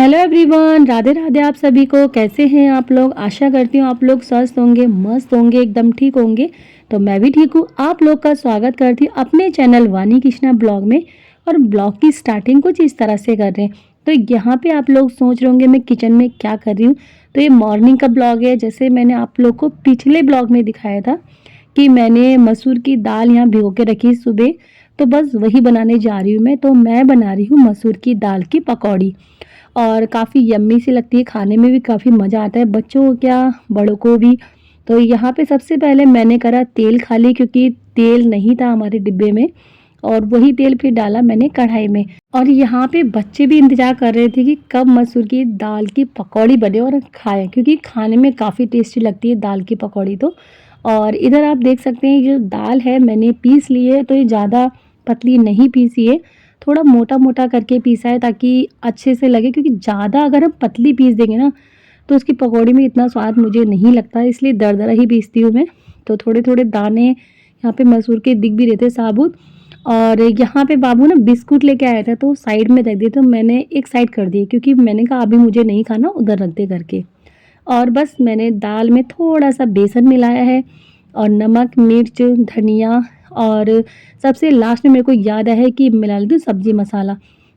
Hello everyone, Radhe Radhe. आप सभी को कैसे हैं आप लोग। आशा करती हूँ आप लोग स्वस्थ होंगे, मस्त होंगे, एकदम ठीक होंगे। तो मैं भी ठीक हूँ। आप लोग का स्वागत करती हूँ अपने चैनल वानी कृष्णा ब्लॉग में। और ब्लॉग की स्टार्टिंग कुछ इस तरह से कर रहे हैं। तो यहाँ पे आप लोग सोच रहे होंगे मैं किचन में क्या कर रही हूँ। तो ये मॉर्निंग का ब्लॉग है। जैसे मैंने आप लोग को पिछले ब्लॉग में दिखाया था कि मैंने मसूर की दाल यहाँ भिगो के रखी सुबह। तो बस वही बनाने जा रही हूँ मैं। तो मैं बना रही हूँ मसूर की दाल की पकौड़ी। और काफ़ी यम्मी सी लगती है, खाने में भी काफ़ी मज़ा आता है, बच्चों को क्या बड़ों को भी। तो यहाँ पे सबसे पहले मैंने करा तेल खाली, क्योंकि तेल नहीं था हमारे डिब्बे में। और वही तेल फिर डाला मैंने कढ़ाई में। और यहाँ पे बच्चे भी इंतज़ार कर रहे थे कि कब मसूर की दाल की पकौड़ी बने और खाएं, क्योंकि खाने में काफ़ी टेस्टी लगती है दाल की पकौड़ी तो। और इधर आप देख सकते हैं जो दाल है मैंने पीस ली है। तो ये ज़्यादा पतली नहीं पीसी है, थोड़ा मोटा मोटा करके पीसा है ताकि अच्छे से लगे। क्योंकि ज़्यादा अगर हम पतली पीस देंगे ना तो उसकी पकौड़ी में इतना स्वाद मुझे नहीं लगता, इसलिए दरदरा ही पीसती हूँ मैं। तो थोड़े थोड़े दाने यहाँ पे मसूर के दिख भी रहते साबुत। और यहाँ पे बाबू ना बिस्कुट लेके आया था तो साइड में रख दिए, तो मैंने एक साइड कर दिए क्योंकि मैंने कहा अभी मुझे नहीं खाना, उधर रख दे करके। और बस मैंने दाल में थोड़ा सा बेसन मिलाया है और नमक, मिर्च, धनिया। और सबसे लास्ट में मेरे को याद आया है कि मिला लेती हूँ सब्जी मसाला।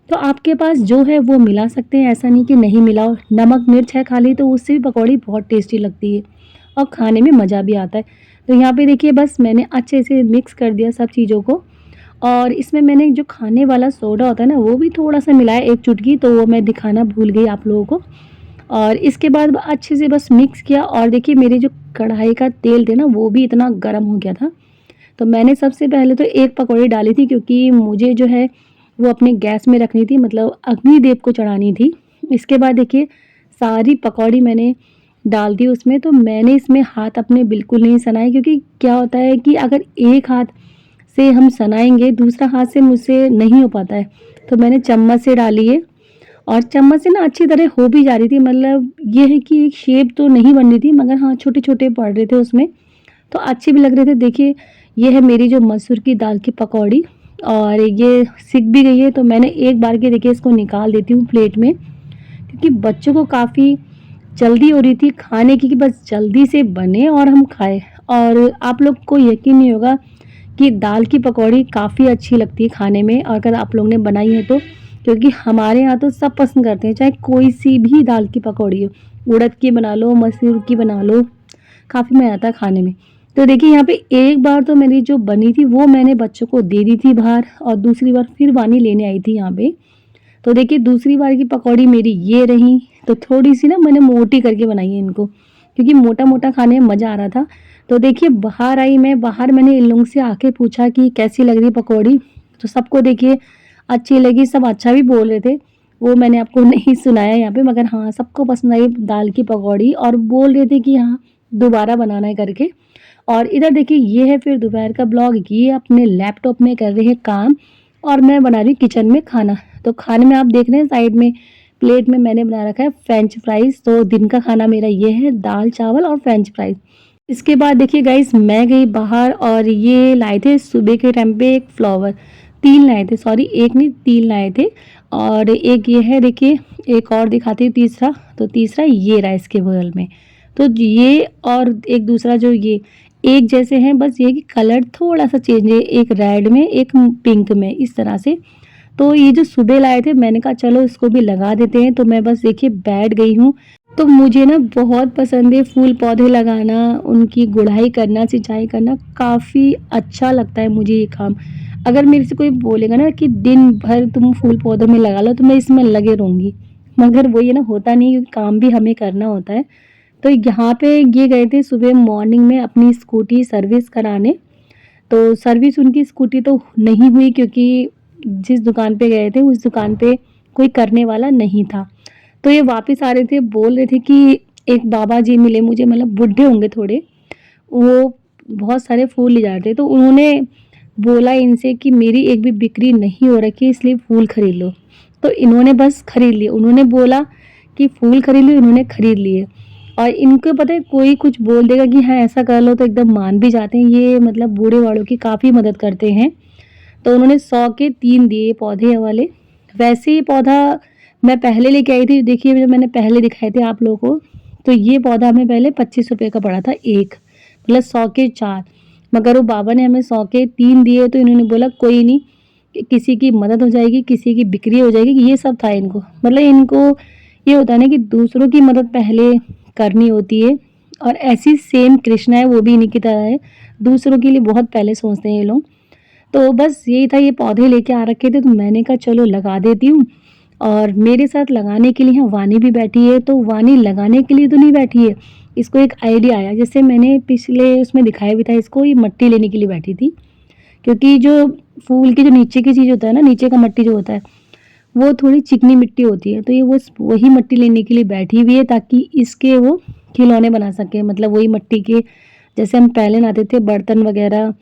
तो आपके पास जो है वो मिला सकते हैं, ऐसा नहीं कि नहीं मिलाओ। नमक मिर्च है खाली तो उससे भी पकौड़ी बहुत टेस्टी लगती है और खाने में मज़ा भी आता है। तो यहाँ पे देखिए बस मैंने अच्छे से मिक्स कर दिया सब चीज़ों को। और इसमें मैंने जो खाने वाला सोडा होता है ना वो भी थोड़ा सा मिलाया, एक चुटकी, तो वो मैं दिखाना भूल गई आप लोगों को। और इसके बाद अच्छे से बस मिक्स किया। और देखिए मेरे जो कढ़ाई का तेल थे ना वो भी इतना गर्म हो गया था। तो मैंने सबसे पहले तो एक पकौड़ी डाली थी, क्योंकि मुझे जो है वो अपने गैस में रखनी थी, मतलब अग्निदेव को चढ़ानी थी। इसके बाद देखिए सारी पकौड़ी मैंने डाल दी उसमें। तो मैंने इसमें हाथ अपने बिल्कुल नहीं सनाए, क्योंकि क्या होता है कि अगर एक हाथ से हम सनाएंगे दूसरा हाथ से मुझसे नहीं हो पाता है। तो मैंने चम्मच से डाली है और चम्मच से ना अच्छी तरह हो भी जा रही थी। मतलब ये है कि एक शेप तो नहीं बन रही थी, मगर हाँ छोटे छोटे पड़ रहे थे उसमें, तो अच्छे भी लग रहे थे। देखिए ये है मेरी जो मसूर की दाल की पकौड़ी और ये सिक भी गई है। तो मैंने एक बार के देखिए इसको निकाल देती हूँ प्लेट में, क्योंकि बच्चों को काफ़ी जल्दी हो रही थी खाने की कि बस जल्दी से बने और हम खाएं। और आप लोग को यकीन नहीं होगा कि दाल की पकौड़ी काफ़ी अच्छी लगती है खाने में, और अगर आप लोग ने बनाई है तो। क्योंकि हमारे यहाँ तो सब पसंद करते हैं, चाहे कोई सी भी दाल की पकौड़ी हो, उड़द की बना लो, मसूर की बना लो, काफ़ी मज़ा आता है खाने में। तो देखिए यहाँ पे एक बार तो मेरी जो बनी थी वो मैंने बच्चों को दे दी थी बाहर, और दूसरी बार फिर वानी लेने आई थी यहाँ पे। तो देखिए दूसरी बार की पकौड़ी मेरी ये रही। तो थोड़ी सी ना मैंने मोटी करके बनाई है इनको, क्योंकि मोटा मोटा खाने में मज़ा आ रहा था। तो देखिए बाहर आई मैं, बाहर मैंने इन लोगों से आके पूछा कि कैसी लग रही पकौड़ी। तो सबको देखिए अच्छी लगी, सब अच्छा भी बोल रहे थे। वो मैंने आपको नहीं सुनाया यहाँ पे, मगर हाँ सबको पसंद आई दाल की पकौड़ी और बोल रहे थे कि हाँ दोबारा बनाना है करके। और इधर देखिए ये है फिर दोपहर का ब्लॉग। ये अपने लैपटॉप में कर रहे हैं काम और मैं बना रही हूँ किचन में खाना। तो खाने में आप देख रहे हैं साइड में प्लेट में मैंने बना रखा है फ्रेंच फ्राइज। तो दिन का खाना मेरा ये है, दाल चावल और फ्रेंच फ्राइज। इसके बाद देखिए गाइस मैं गई बाहर और ये लाए थे सुबह के टाइम पे एक फ्लावर, तीन लाए थे, सॉरी एक नहीं तीन लाए थे। और एक ये है देखिए, एक और दिखाती हूँ तीसरा। तो तीसरा ये रहा इसके बगल में। तो ये और एक दूसरा जो ये एक जैसे हैं, बस ये कि कलर थोड़ा सा चेंज है, एक रेड में एक पिंक में, इस तरह से। तो ये जो सुबह लाए थे मैंने कहा चलो इसको भी लगा देते हैं। तो मैं बस देखिए बैठ गई हूँ। तो मुझे ना बहुत पसंद है फूल पौधे लगाना, उनकी गुड़ाई करना, सिंचाई करना, काफ़ी अच्छा लगता है मुझे ये काम। अगर मेरे से कोई बोलेगा ना कि दिन भर तुम फूल पौधों में लगा लो तो मैं इसमें लगे रहूँगी, मगर वो ये ना होता नहीं, क्योंकि काम भी हमें करना होता है। तो यहाँ पे ये गए थे सुबह मॉर्निंग में अपनी स्कूटी सर्विस कराने। तो सर्विस उनकी स्कूटी तो नहीं हुई, क्योंकि जिस दुकान पे गए थे उस दुकान पे कोई करने वाला नहीं था। तो ये वापस आ रहे थे, बोल रहे थे कि एक बाबा जी मिले मुझे, मतलब बूढ़े होंगे थोड़े, वो बहुत सारे फूल ले जा रहे थे। तो उन्होंने बोला इनसे कि मेरी एक भी बिक्री नहीं हो रखी, इसलिए फूल खरीद लो। तो इन्होंने बस खरीद लिए, उन्होंने बोला कि फूल खरीद लो, इन्होंने खरीद लिए। और इनको पता है कोई कुछ बोल देगा कि हाँ ऐसा कर लो तो एकदम मान भी जाते हैं। ये मतलब बूढ़े वालों की काफ़ी मदद करते हैं। तो उन्होंने 100 के 3 दिए पौधे वाले। वैसे ही पौधा मैं पहले लेके आई थी, देखिए जो मैंने पहले दिखाए थे आप लोगों को, तो ये पौधा हमें पहले 25 रुपए का पड़ा था एक, मतलब 100 के 4। मगर वो बाबा ने हमें 100 के 3 दिए, तो इन्होंने बोला कोई नहीं, कि किसी की मदद हो जाएगी, किसी की बिक्री हो जाएगी, ये सब था इनको। मतलब इनको ये होता है ना कि दूसरों की मदद पहले करनी होती है, और ऐसी सेम कृष्णा है, वो भी इन्हीं की तरह है, दूसरों के लिए बहुत पहले सोचते हैं ये लोग। तो बस यही था, ये पौधे लेके आ रखे थे, तो मैंने कहा चलो लगा देती हूँ। और मेरे साथ लगाने के लिए यहाँ वानी भी बैठी है, तो वानी लगाने के लिए तो नहीं बैठी है, इसको एक आइडिया आया, जैसे मैंने पिछले उसमें दिखाया भी था इसको, ये मट्टी लेने के लिए बैठी थी। क्योंकि जो फूल की जो नीचे की चीज़ होता है ना, नीचे का मट्टी जो होता है, वो थोड़ी चिकनी मिट्टी होती है, तो ये वो वही मट्टी लेने के लिए बैठी हुई है, ताकि इसके वो खिलौने बना सके। मतलब वही मट्टी के, जैसे हम पहले बनाते थे बर्तन वगैरह,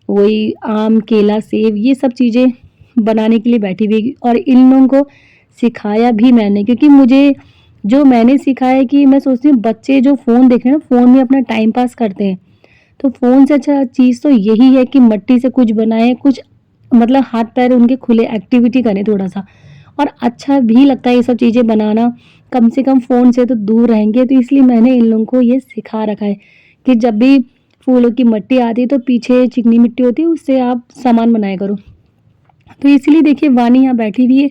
वही आम, केला, सेब, ये सब चीज़ें बनाने के लिए बैठी हुई है। और इन लोगों को सिखाया भी मैंने, क्योंकि मुझे जो मैंने सीखा है कि मैं सोचती हूँ बच्चे जो फ़ोन देख रहे हैं ना, फ़ोन में अपना टाइम पास करते हैं, तो फ़ोन से अच्छा चीज़ तो यही है कि मट्टी से कुछ बनाएँ, कुछ मतलब हाथ पैर उनके खुले, एक्टिविटी करें थोड़ा-सा, और अच्छा भी लगता है ये सब चीज़ें बनाना। कम से कम फ़ोन से तो दूर रहेंगे, तो इसलिए मैंने इन लोगों को ये सिखा रखा है कि जब भी फूलों की मट्टी आती है, तो पीछे चिकनी मिट्टी होती है, उससे आप सामान बनाया करो। तो इसलिए देखिए वानी यहाँ बैठी हुई है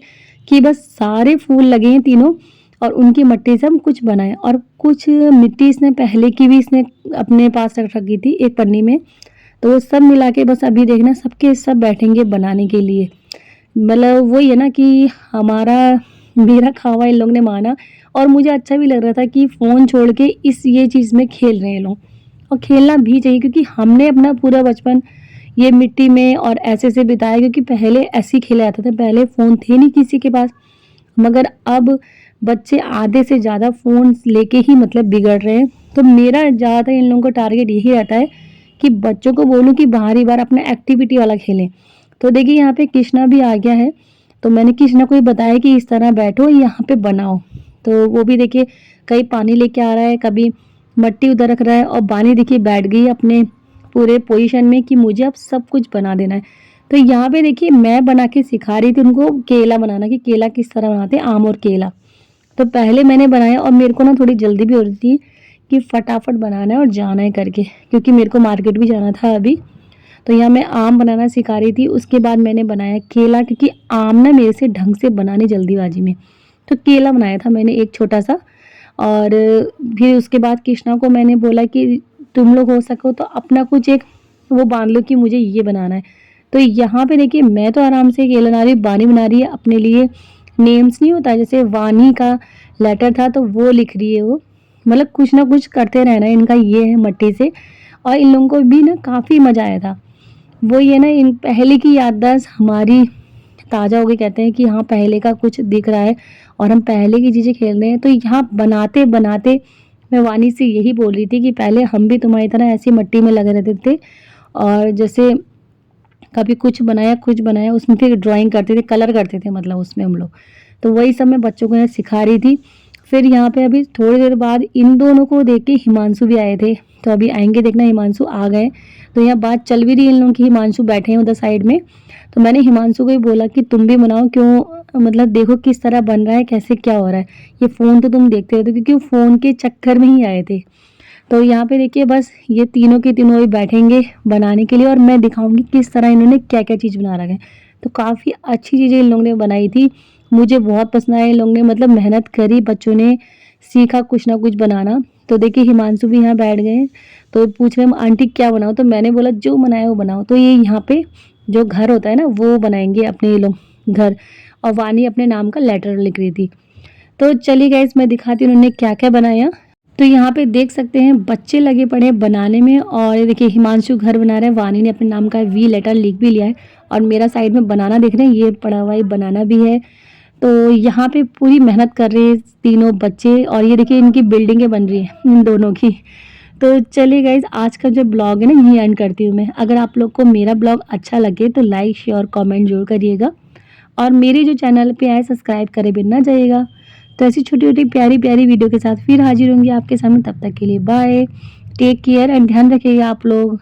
कि बस सारे फूल लगे हैं तीनों, और उनकी मट्टी से हम कुछ बनाएँ। और कुछ मिट्टी इसने पहले की भी इसने अपने पास रख रखी थी एक पन्नी में, तो वो सब मिला के बस अभी देखना सबके सब बैठेंगे बनाने के लिए। मतलब वही है ना कि हमारा मेरा खावा इन लोग ने माना, और मुझे अच्छा भी लग रहा था कि फ़ोन छोड़ के इस ये चीज़ में खेल रहे हैं लोग, और खेलना भी चाहिए, क्योंकि हमने अपना पूरा बचपन ये मिट्टी में और ऐसे बिताया, क्योंकि पहले ऐसे ही खेला जाता था, पहले फ़ोन थे नहीं किसी के पास। मगर अब बच्चे आधे से ज़्यादा फ़ोन लेके ही मतलब बिगड़ रहे हैं। तो मेरा ज़्यादातर इन लोगों का टारगेट यही रहता है कि बच्चों को बोलूँ कि बाहरी बार अपना एक्टिविटी वाला खेलें। तो देखिए यहाँ पे कृष्णा भी आ गया है, तो मैंने कृष्णा को ही बताया कि इस तरह बैठो, यहाँ पे बनाओ। तो वो भी देखिए कहीं पानी लेके आ रहा है, कभी मट्टी उधर रख रहा है, और बानी देखिए बैठ गई अपने पूरे पोजीशन में कि मुझे अब सब कुछ बना देना है। तो यहाँ पे देखिए मैं बना के सिखा रही थी उनको केला बनाना, कि केला किस तरह बनाते हैं, आम और केला। तो पहले मैंने बनाया, और मेरे को ना थोड़ी जल्दी भी हो रही थी कि फटाफट बनाना है और जाना है करके, क्योंकि मेरे को मार्केट भी जाना था अभी। तो यहाँ मैं आम बनाना सिखा रही थी, उसके बाद मैंने बनाया केला, क्योंकि आम ना मेरे से ढंग से बनाने जल्दीबाजी में, तो केला बनाया था मैंने एक छोटा-सा। और फिर उसके बाद कृष्णा को मैंने बोला कि तुम लोग हो सको तो अपना कुछ एक वो बाँध लो कि मुझे ये बनाना है। तो यहाँ पे देखिए मैं तो आराम से केला बना रही हूँ, बानी बना रही है अपने लिए। नेम्स नहीं होता, जैसे वानी का लेटर था तो वो लिख रही है वो। मतलब कुछ ना कुछ करते रहना इनका ये है मट्टी से। और इन लोगों को भी ना काफ़ी मज़ा आया था। वो ये ना इन पहले की याददाश्त हमारी ताज़ा हो गई, कहते हैं कि हाँ पहले का कुछ दिख रहा है और हम पहले की चीज़ें खेल रहे हैं। तो यहाँ बनाते-बनाते मैं वानी से यही बोल रही थी कि पहले हम भी तुम्हारी तरह ऐसी मिट्टी में लगे रहते थे, और जैसे कभी कुछ बनाया उसमें फिर ड्राइंग करते थे, कलर करते थे मतलब उसमें हम लोग। तो वही सब मैं बच्चों को यहाँ सिखा रही थी। फिर यहाँ पे अभी थोड़ी देर बाद इन दोनों को देख के हिमांशु भी आए थे, तो अभी आएँगे देखना, हिमांशु आ गए। तो यहाँ बात चल भी रही है इन लोगों की, हिमांशु बैठे हैं उधर साइड में। तो मैंने हिमांशु को ही बोला कि तुम भी बनाओ, क्यों मतलब देखो किस तरह बन रहा है, कैसे क्या हो रहा है। ये फ़ोन तो तुम देखते रहते हो, क्योंकि वो फ़ोन के चक्कर में ही आए थे। तो यहाँ पे देखिए बस ये तीनों के तीनों ही बैठेंगे बनाने के लिए, और मैं दिखाऊँगी किस तरह इन्होंने क्या-क्या चीज़ बना रखा है। तो काफ़ी अच्छी चीज़ें इन लोगों ने बनाई थी। मुझे बहुत पसंद आया, इन लोगों ने मतलब मेहनत करी, बच्चों ने सीखा कुछ ना कुछ बनाना। तो देखिए हिमांशु भी यहाँ बैठ गए हैं, तो पूछ रहे हैं आंटी क्या बनाऊँ? तो मैंने बोला जो बनाया वो बनाओ। तो ये यहाँ पे जो घर होता है ना वो बनाएँगे अपने ये लोग घर, और वानी अपने नाम का लेटर लिख रही थी। तो चलिए गाइस मैं दिखाती हूँ उन्होंने क्या-क्या बनाया। तो यहाँ पे देख सकते हैं बच्चे लगे पड़े हैं बनाने में, और ये देखिए हिमांशु घर बना रहा है, वानी ने अपने नाम का वी लेटर लिख भी लिया है, और मेरा साइड में बनाना देख रहे हैं, ये पड़ा हुआ है बनाना भी है। तो यहाँ पे पूरी मेहनत कर रहे हैं तीनों बच्चे, और ये देखिए इनकी बिल्डिंगें बन रही हैं इन दोनों की। तो चलिए गाइस आज का जो ब्लॉग है ना यहीं एंड करती हूँ मैं। अगर आप लोग को मेरा ब्लॉग अच्छा लगे तो लाइक शेयर कमेंट जरूर करिएगा, और मेरे जो चैनल पे आए सब्सक्राइब करे बिना ना जाइएगा। तो ऐसी छोटी-छोटी प्यारी-प्यारी वीडियो के साथ फिर हाज़िर होंगी आपके सामने, तब तक के लिए बाय, टेक केयर एंड ध्यान रखिएगा आप लोग।